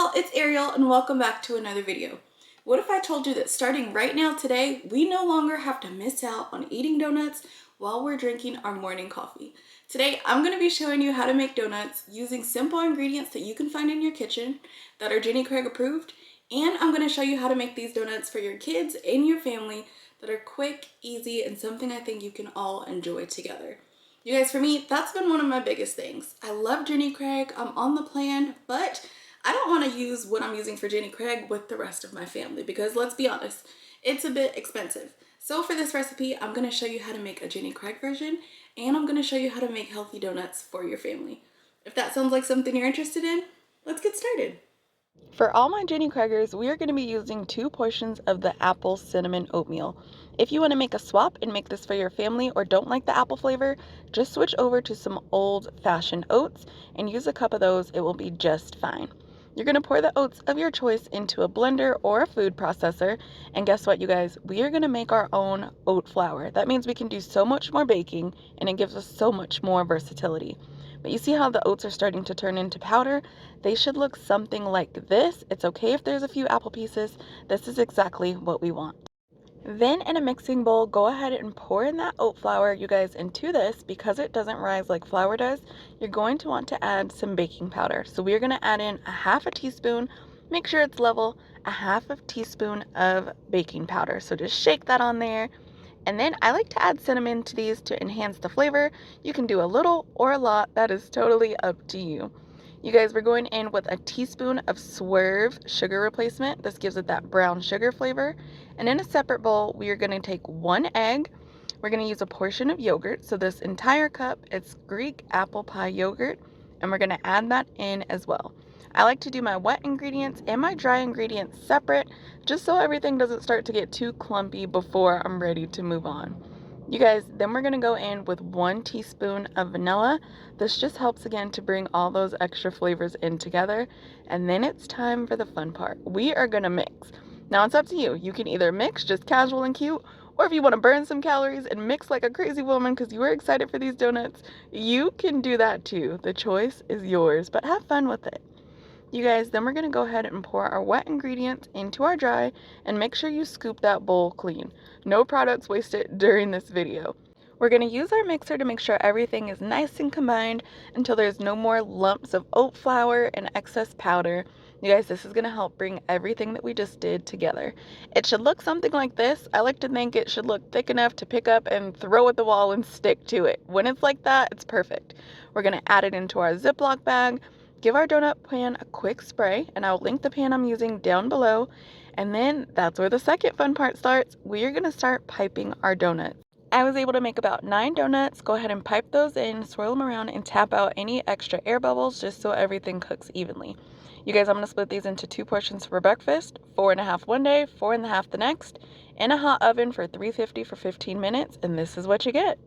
y'all, it's Ariel and welcome back to another video. What if I told you that starting right now today, we no longer have to miss out on eating donuts while we're drinking our morning coffee? Today, I'm going to be showing you how to make donuts using simple ingredients that you can find in your kitchen that are Jenny Craig approved, and I'm going to show you how to make these donuts for your kids and your family that are quick, easy, and something I think you can all enjoy together. You guys, for me, that's been one of my biggest things. I love Jenny Craig, I'm on the plan, but I don't want to use what I'm using for Jenny Craig with the rest of my family because let's be honest, it's a bit expensive. So for this recipe, I'm going to show you how to make a Jenny Craig version and I'm going to show you how to make healthy donuts for your family. If that sounds like something you're interested in, let's get started. For all my Jenny Craigers, we are going to be using 2 portions of the apple cinnamon oatmeal. If you want to make a swap and make this for your family or don't like the apple flavor, just switch over to some old-fashioned oats and use a cup of those. It will be just fine. You're going to pour the oats of your choice into a blender or a food processor, and guess what, you guys? We are going to make our own oat flour. That means we can do so much more baking, and it gives us so much more versatility. But you see how the oats are starting to turn into powder? They should look something like this. It's okay if there's a few apple pieces. This is exactly what we want. Then in a mixing bowl, go ahead and pour in that oat flour, you guys, into this. Because it doesn't rise like flour does, you're going to want to add some baking powder. So we're going to add in a half a teaspoon, make sure it's level, a half a teaspoon of baking powder. So just shake that on there. And then I like to add cinnamon to these to enhance the flavor. You can do a little or a lot, that is totally up to you. You guys, we're going in with a teaspoon of Swerve sugar replacement. This gives it that brown sugar flavor. And in a separate bowl, we are going to take 1 egg. We're going to use a portion of yogurt. So this entire cup, it's Greek apple pie yogurt. And we're going to add that in as well. I like to do my wet ingredients and my dry ingredients separate, just so everything doesn't start to get too clumpy before I'm ready to move on. You guys, then we're going to go in with 1 teaspoon of vanilla. This just helps again to bring all those extra flavors in together. And then it's time for the fun part. We are going to mix. Now it's up to you. You can either mix just casual and cute, or if you want to burn some calories and mix like a crazy woman because you were excited for these donuts, you can do that too. The choice is yours, but have fun with it. You guys, then we're going to go ahead and pour our wet ingredients into our dry, and make sure you scoop that bowl clean. No products wasted during this video. We're going to use our mixer to make sure everything is nice and combined until there's no more lumps of oat flour and excess powder. You guys, this is going to help bring everything that we just did together. It should look something like this. I like to think it should look thick enough to pick up and throw at the wall and stick to it. When it's like that, it's perfect. We're going to add it into our Ziploc bag. Give our donut pan a quick spray, and I'll link the pan I'm using down below. And then that's where the second fun part starts. We are going to start piping our donuts. I was able to make about 9 donuts. Go ahead and pipe those in, swirl them around, and tap out any extra air bubbles just so everything cooks evenly. You guys, I'm going to split these into 2 portions for breakfast, 4.5 one day, 4.5 the next, in a hot oven for 350 for 15 minutes, and this is what you get.